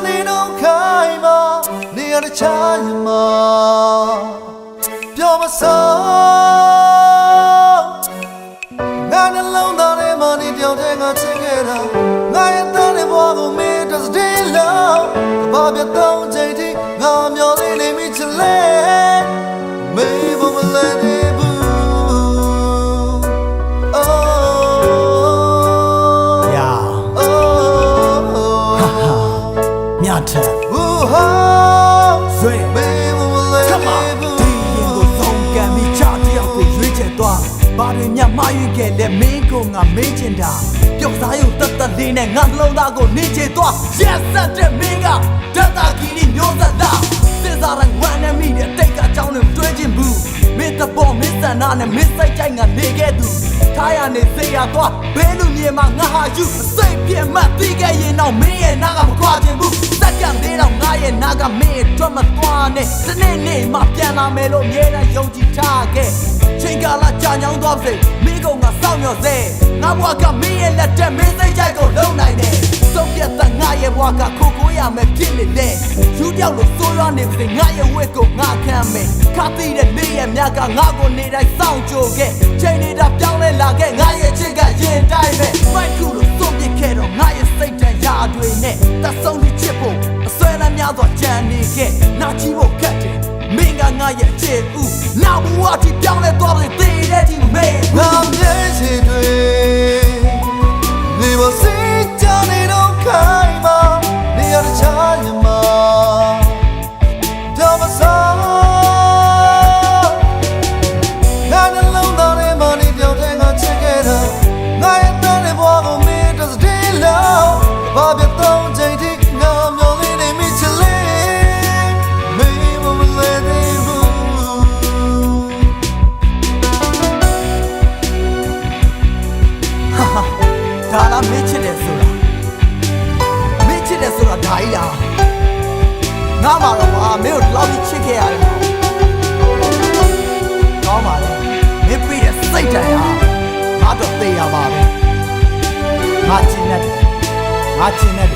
နေတော့ခိုင်းမနေရတဲ့ချာရင်မပြောမစားငါနှလုံးသားထဲမှာနေပြောင်းတဲ့ငါချင်ခဲ့တာငါရဲ့သားနဲ့ဘဝကိုမင်းတစ်စတေးလုံးကဘာပြတော့ချိန်ထိငါမျောလေးနေမိချင်လဲမေးဖို့မလဲနေဘူးမြတ်ထက်ဆွေမေးမလဲခမဒီရင်ကိုဆုံးကံပြီးချတယောက်ကိုရွေးချယ်သွားဘာတွေမြတ်မရွေးခဲ့လဲမင်းကိုငါမေးချင်တာပျောက်သားရုံတတ်တတ်လေးနဲ့ငါနှလုံးသားကိုနေချေသွားရက်ဆက်တဲ့မင်းကဓာတ်သားကြီးလေးမျိုးသက်သားစဉ်းစားတိုင်းဝမ်းနဲ့မိတဲ့တိတ်ကအကြောင်းတွေတွဲခြင်းဘူးမင်းတပေါ်မင်းစန္ဒနဲ့မင်းစိတ်ကြိုက်ငါနေခဲ့သူထားရနေစေရသွားဘဲလူမြေမှာငါဟာယူစိတ်ပြင်းမှသိခဲ့ရင်တော့မင်းရဲ့နာကမခွာခြင်းဘူးစက္ကန့်သေးတော့ငါရဲ့နာကမင်းအတွက်မသွားနဲ့တနေ့နေ့မှပြန်လာမယ်လို့မြဲတမ်းယုံကြည်ထားခဲ့ချိန်ကာလကြာညောင်းသွားစေမင်းကငါစောင့်မျှော်စေငါဘဝကမင်းရဲ့လက်ထက်မင်းစိတ်ကြိုက်ကိုလုံနိုင်တယ်ဆုံးပြတ်တဲ့ငါရဲ့ဘဝကခိုးကိုရမယ်ဖြစ်နေလေယူတယောက်လို့ဆိုရနေစေငါရဲ့ဝက်ကိုငါခံမယ်ခါသိတဲ့နေ့ရဲ့မြတ်ကငါကိုနေတိုင်းစောင့်ကြိုခဲ့ချိန်နေတာပြောင်းလဲလာခဲ့ငါရဲ့ချစ်ကရင်တိုင်းပဲမိုက်ခုလို့ဆုံးပြစ်ခဲ့တော့ငါရဲ့စိတ်တန်ရာတွေနဲ့တဆုံးที่ချစ်ဖို့အစွဲလမ်းများစွာကြံနေခဲ့နာချီဖို့ခက်တယ်မင်းကငါရဲ့ချစ်ဦးနောက်ဘဝတိပြောင်းလဲသွားပြီတည်တဲ့ဒီမေငါမျက်ခြေတွေနေပါစေချာနေတော့ခိုင်းမနေရတဲ့ချာရင်မပြောမစားငါနှလုံးသားထဲမှာနေပြောင်းတဲ့ငါချစ်ခဲ့တာငါရဲ့သားနဲ့ဘဝကိုမင်းတစ်စတေးလုံးဘာပြတော့ချိန်ထိငါမျောလေးနေမိချင်လဲမေးမလဲသေးဘူးဒါလားမင်းချစ်တယ်ဆိုတာမင်းချစ်တယ်ဆိုတာဒါကြီးလားငါမှတော့ဟာမင်းကိုဒီလောက်ကြီးချစ်ခဲ့ရတယ်ကောင်းပါလေမင်းပြီးတဲ့စိတ်တိုင်းဟာငါတော့သိရပါပဲငါချင်တယ်ငါချင်တယ်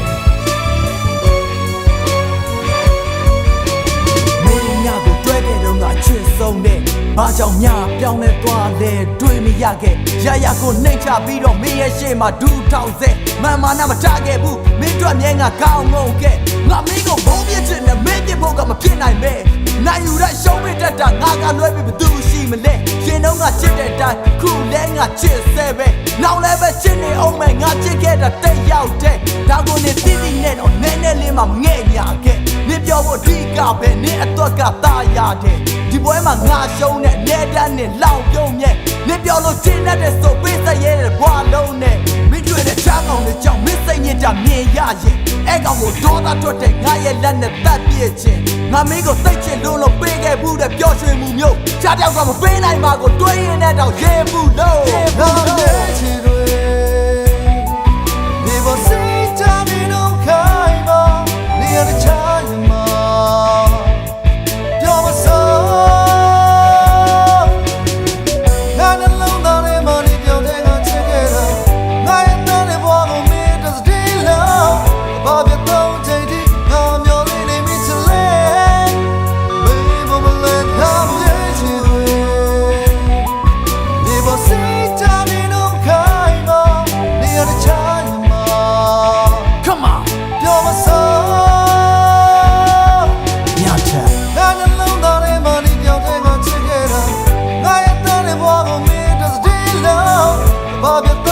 မင်းညကိုတွဲခဲ့တော့ငါချစ်ဆုံးတဲ့ဘာကြောင့်ညပြောင်းလဲသွားလဲတွေးမရခဲ့ရရကိုနှိမ့်ချပြီးတော့မင်းရဲ့ရှေ့မှာဒူးထောင်စေမန်မာနာမထားခဲ့ဘူးမင်းတို့မြဲငါကောင်းငုံခဲ့ငါမင်းကိုဘုံပြစ်ချင်တယ်မင်းပြစ်ဖို့ကမဖြစ်နိုင်ပဲနိုင်ယူတဲ့ရှုံးပြတတ်တာငါကလွဲပြီးဘသူရှိမလဲရင်တော့ငါချစ်တဲ့အတိုင်းခုလဲငါချစ်ဆဲပဲနောက်လည်းပဲချစ်နေအောင်မယ်ငါချစ်ခဲ့တာတိတ်ရောက်တဲ့ဒါကိုနေတိတိနဲ့တော့နည်းနည်းလေးမှငဲ့ညာခဲ့နင်ပြောဖို့ဒီကပဲနင်အတွက်ကသားရတယ်ဒီပွဲမှာငါရှုံးတဲ့နေတန်းနဲ့လောင်ပြုံးမြဲနင်ပြောလို့ကျင်းတတ်တဲ့ဆိုပေးစရဲတဲ့ဘွားလုံးနဲ့မင်းတွေ့တဲ့ချားကောင်တွေကြောင့်မင်းစိတ်ညစ်တာမြင်ရရင်အဲ့ကောင်ကိုဒေါသထွက်တဲ့ငါရဲ့လက်နဲ့တတ်ပြည့်ခြင်းငါမင်းကိုစိတ်ချလို့ပေးခဲ့ဘူးတဲ့ပျော်ရွှင်မှုမျိုးချားတယောက်ကမပေးနိုင်ပါကိုတွေးရင်နဲ့တော့ရဲမှုလို့ငါရဲ့ချီတွေနေပါစေချာနေတော့ခိုင်းမနေရတဲ့ချာရင်မပြောမစားငါနှလုံးသားထဲမှာနေပြောင်းတဲ့ငါချစ်ခဲ့တာငါရဲ့သားနဲ့ဘဝကိုမင်းတစ်စတေးလုံးဘာပြတော့ချိန်ထိငါမျောလေးနေမိချင်လဲမေးမလဲငါရဲ့ချီတွေနေပါစေချာနေတော့ခိုင်းမနေရတဲ့ချာရင်မ Come on ပြောမစားညချာငါနှလုံးသားထဲမှာနေပြောင်းတဲ့ငါချစ်ခဲ့တာငါရဲ့သားနဲ့ဘဝကိုမင်းတစ်စတေးလုံးဘာပြ